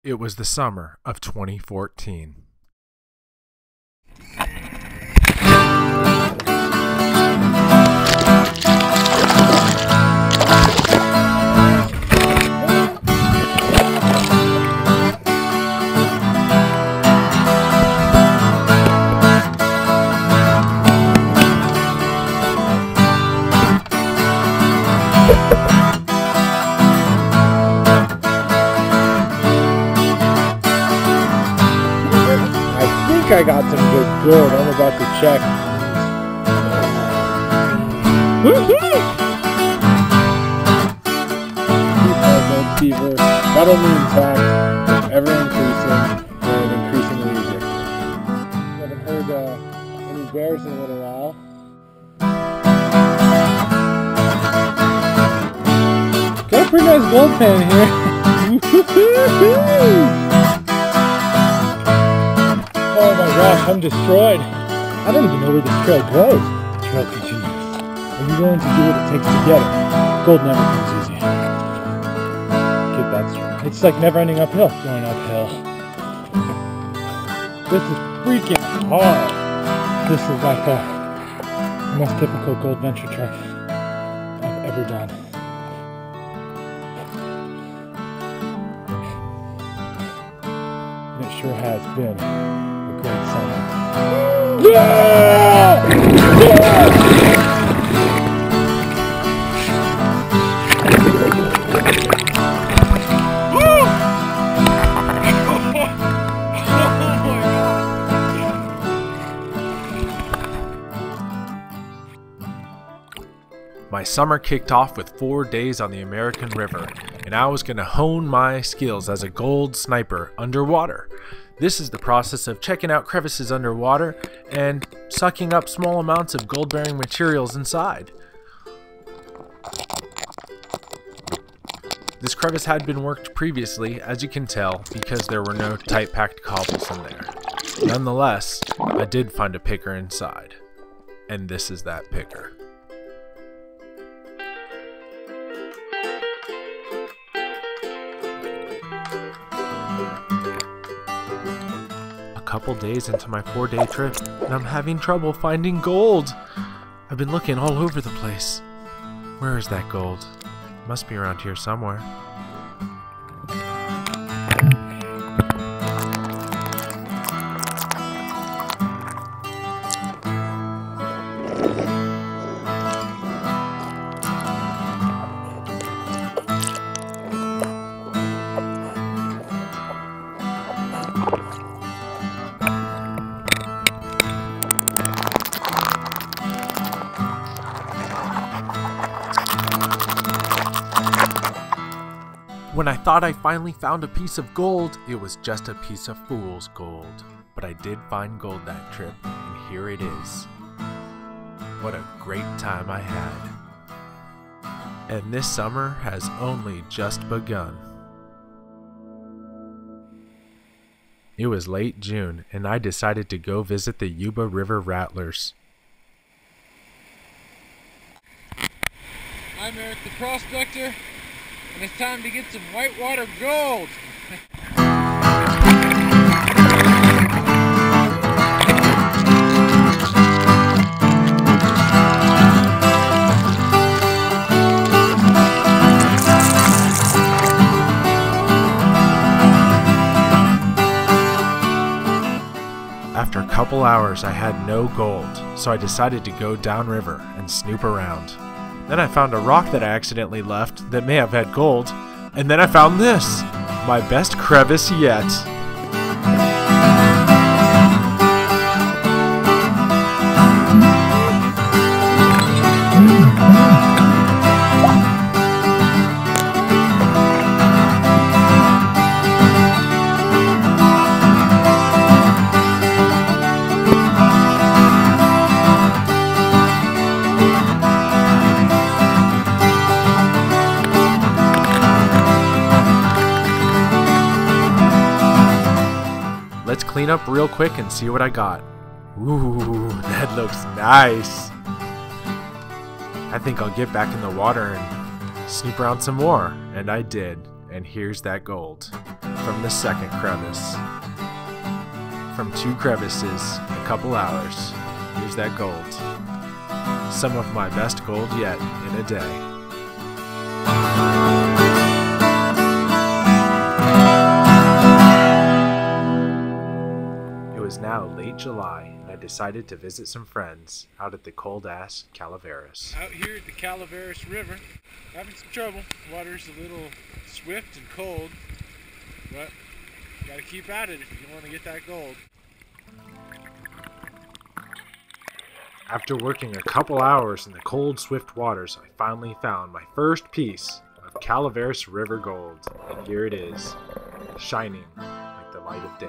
It was the summer of 2014. I got some good gold. I'm about to check. Woohoo! Keep our gold fever not only intact, but ever increasing and increasingly addictive. Haven't heard any bears in a little while. Got a pretty nice gold pan here. Oh my gosh, I'm destroyed. I don't even know where this trail goes. The trail continues. Are you willing to do what it takes to get it? Gold never comes easy. Get that straight. It's like never ending uphill. Going uphill. This is freaking hard. This is by far the most difficult Goldventure trek I've ever done. And it sure has been great summer. Yeah! My summer kicked off with 4 days on the American River, and I was going to hone my skills as a gold sniper underwater. This is the process of checking out crevices underwater and sucking up small amounts of gold-bearing materials inside. This crevice had been worked previously, as you can tell, because there were no tight-packed cobbles in there. Nonetheless, I did find a picker inside, and this is that picker. A couple days into my 4-day trip, and I'm having trouble finding gold. I've been looking all over the place. Where is that gold? It must be around here somewhere. When I thought I finally found a piece of gold, it was just a piece of fool's gold. But I did find gold that trip, and here it is. What a great time I had. And this summer has only just begun. It was late June, and I decided to go visit the Yuba River Rattlers. I'm Erik the Prospector, and it's time to get some whitewater gold. After a couple hours, I had no gold, so I decided to go downriver and snoop around. Then I found a rock that I accidentally left that may have had gold, and then I found this, my best crevice yet. Let's clean up real quick and see what I got. Ooh, that looks nice. I think I'll get back in the water and snoop around some more. And I did. and here's that gold. From the second crevice. From 2 crevices, a couple hours, here's that gold. Some of my best gold yet in a day. It was now late July, and I decided to visit some friends out at the cold-ass Calaveras. Out here at the Calaveras River, having some trouble. Water's a little swift and cold, but you gotta keep at it if you want to get that gold. After working a couple hours in the cold, swift waters, I finally found my first piece of Calaveras River gold, and here it is, shining like the light of day.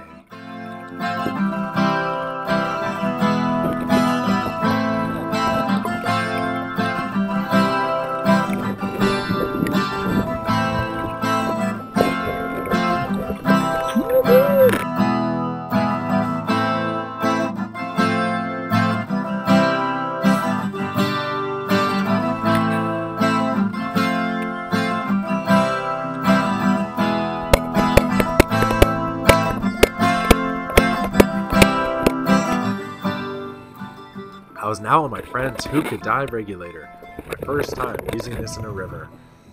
I was now on my friend's hookah dive regulator, my first time using this in a river,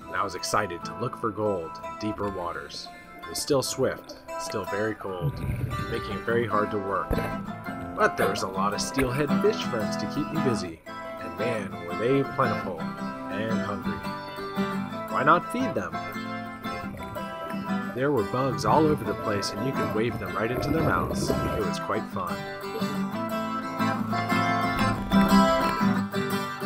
and I was excited to look for gold in deeper waters. It was still swift, still very cold, making it very hard to work. But there was a lot of steelhead fish friends to keep me busy, and man, were they plentiful and hungry. Why not feed them? There were bugs all over the place, and you could wave them right into their mouths. It was quite fun.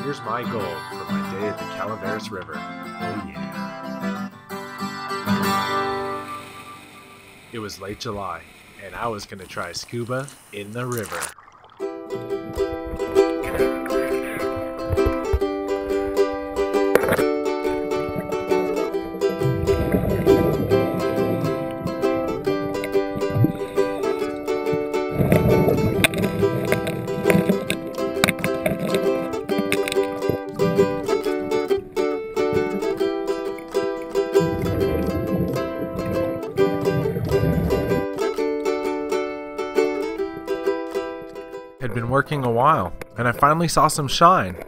Here's my gold for my day at the Calaveras River. Oh yeah. It was late July, and I was gonna try scuba in the river. Had been working a while, and I finally saw some shine,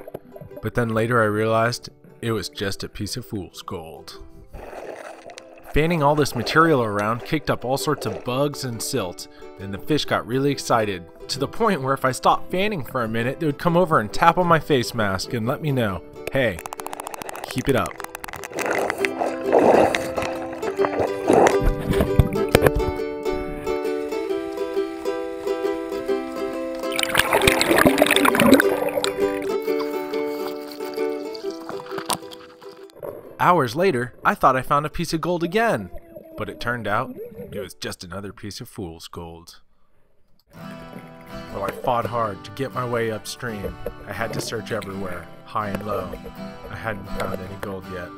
but then later I realized it was just a piece of fool's gold. Fanning all this material around kicked up all sorts of bugs and silt, and the fish got really excited, to the point where if I stopped fanning for a minute, they would come over and tap on my face mask and let me know, hey, keep it up. Hours later, I thought I found a piece of gold again, but it turned out it was just another piece of fool's gold. Well, I fought hard to get my way upstream. I had to search everywhere, high and low. I hadn't found any gold yet.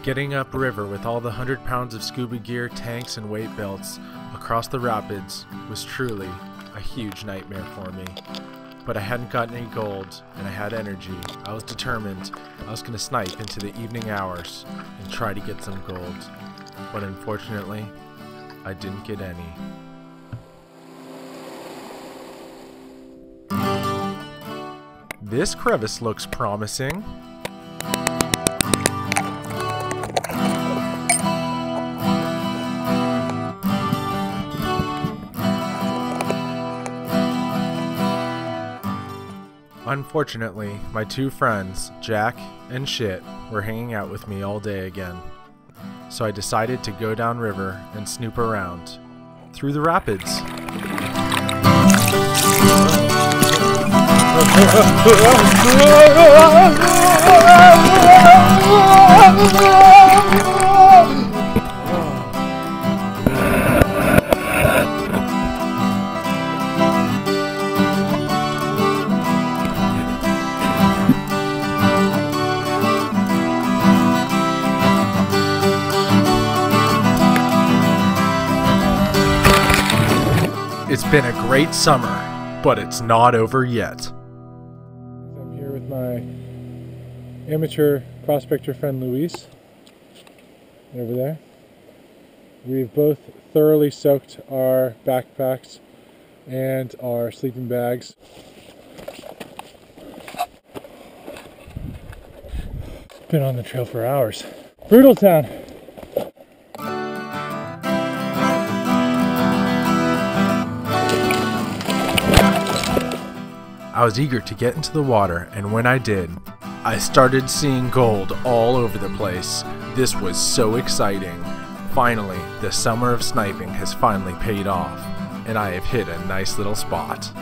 Getting upriver with all the 100 pounds of scuba gear, tanks, and weight belts across the rapids was truly a huge nightmare for me. But I hadn't gotten any gold, and I had energy. I was determined I was going to snipe into the evening hours and try to get some gold. But unfortunately, I didn't get any. This crevice looks promising. Unfortunately, my 2 friends, Jack and Shit, were hanging out with me all day again. So I decided to go downriver and snoop around through the rapids. It's been a great summer, but it's not over yet. I'm here with my amateur prospector friend Luis, over there. We've both thoroughly soaked our backpacks and our sleeping bags. Been on the trail for hours. Brutal town. I was eager to get into the water, and when I did, I started seeing gold all over the place. This was so exciting. Finally, the summer of sniping has finally paid off, and I have hit a nice little spot.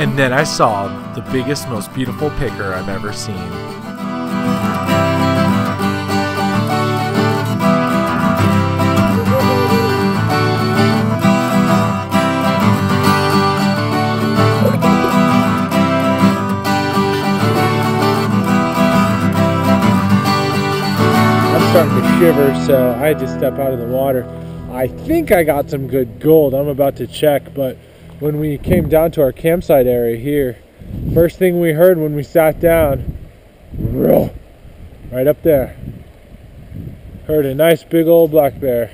And then I saw the biggest, most beautiful picker I've ever seen. Starting to shiver, so I had to step out of the water. I think I got some good gold. I'm about to check, but when we came down to our campsite area here, first thing we heard when we sat down, right up there, heard a nice big old black bear.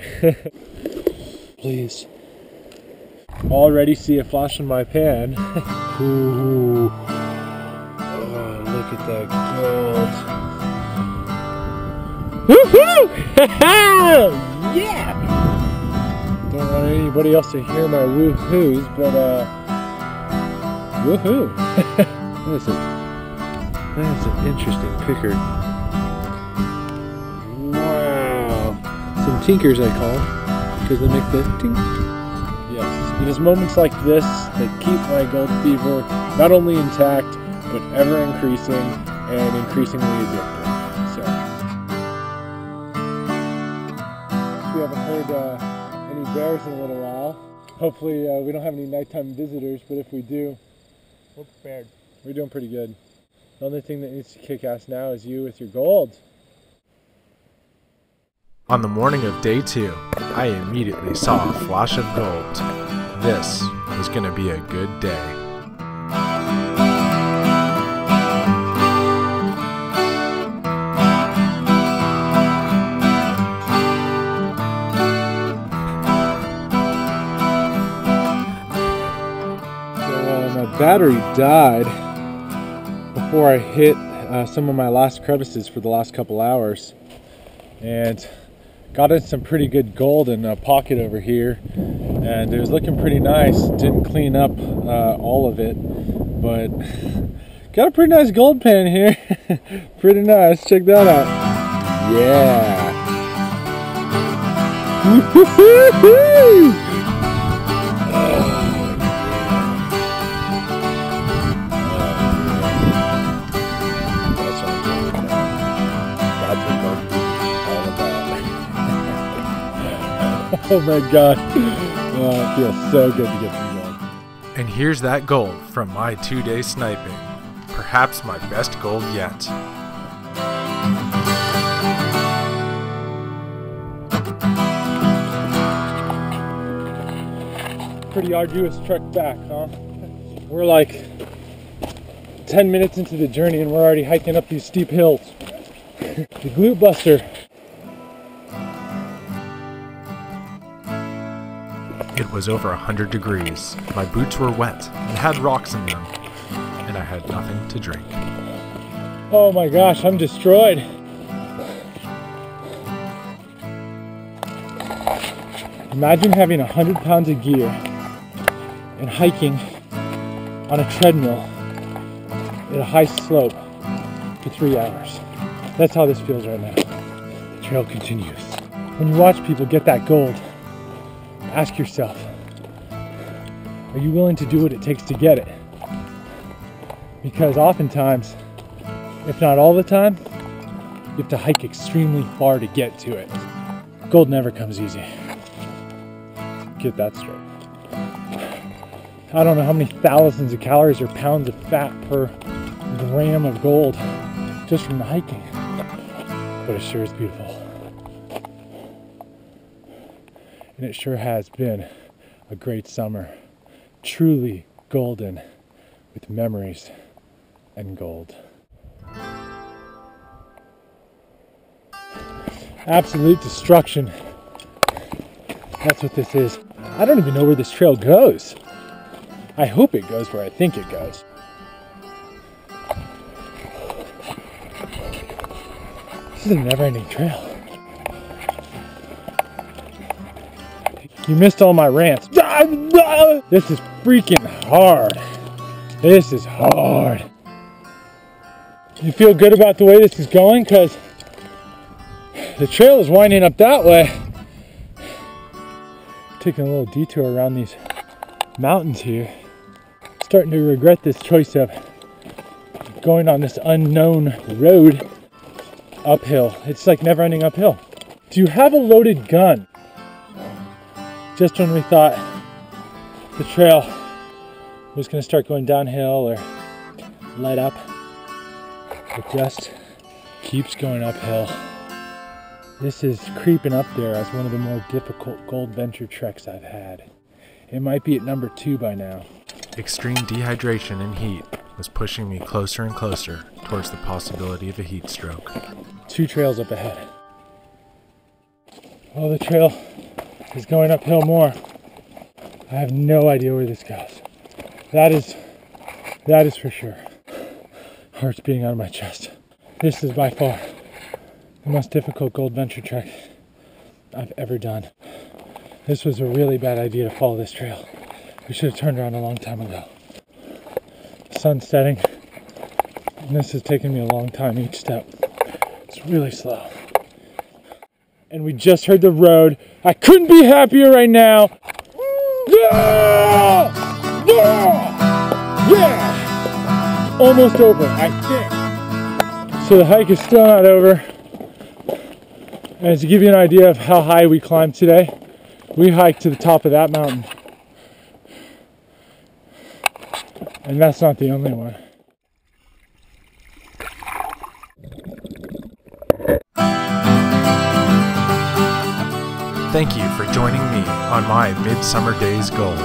Please. Already see a flash in my pan. Ooh. Oh, look at that gold. Woohoo! Yeah! Don't want anybody else to hear my woohoos, but woohoo! That's an interesting picker. Wow! Some tinkers I call them, because they make the tink. Yes, it is moments like this that keep my gold fever not only intact, but ever increasing and increasingly addictive. We haven't heard any bears in a little while. Hopefully we don't have any nighttime visitors, but if we do, we're prepared. We're doing pretty good. The only thing that needs to kick ass now is you with your gold. On the morning of day 2, I immediately saw a flash of gold. This was going to be a good day. Battery died before I hit some of my last crevices for the last couple hours, and got in some pretty good gold in a pocket over here, and it was looking pretty nice. Didn't clean up all of it, but got a pretty nice gold pan here. Pretty nice. Check that out. Yeah. Oh my god. Oh, it feels so good to get some gold. And here's that gold from my 2-day sniping. Perhaps my best gold yet. Pretty arduous trek back, huh? We're like 10 minutes into the journey and we're already hiking up these steep hills. The glute buster. It was over 100 degrees. My boots were wet and had rocks in them, and I had nothing to drink. Oh my gosh, I'm destroyed. Imagine having 100 pounds of gear and hiking on a treadmill at a high slope for 3 hours. That's how this feels right now. The trail continues. When you watch people get that gold, ask yourself, are you willing to do what it takes to get it? Because oftentimes, if not all the time, you have to hike extremely far to get to it. Gold never comes easy. Get that straight. I don't know how many thousands of calories or pounds of fat per gram of gold just from the hiking, but it sure is beautiful. and it sure has been a great summer. Truly golden, with memories and gold. Absolute destruction. That's what this is. I don't even know where this trail goes. I hope it goes where I think it goes. This is a never-ending trail. You missed all my rants. This is freaking hard. This is hard. You feel good about the way this is going? Because the trail is winding up that way. Taking a little detour around these mountains here. Starting to regret this choice of going on this unknown road uphill. It's like never ending uphill. Do you have a loaded gun? Just when we thought the trail was going to start going downhill or let up, it just keeps going uphill. This is creeping up there as one of the more difficult Goldventure treks I've had. It might be at number 2 by now. Extreme dehydration and heat was pushing me closer and closer towards the possibility of a heat stroke. 2 trails up ahead. Oh, the trail is going uphill more. I have no idea where this goes. That is for sure. Heart's beating out of my chest. This is by far the most difficult Goldventure trek I've ever done. This was a really bad idea to follow this trail. We should have turned around a long time ago. The sun's setting, and this has taken me a long time each step. It's really slow. And we just heard the road. I couldn't be happier right now. Yeah! Yeah! Yeah! Almost over, I think. So the hike is still not over. And to give you an idea of how high we climbed today, we hiked to the top of that mountain. And that's not the only one. Thank you for joining me on my Midsummer Days Gold.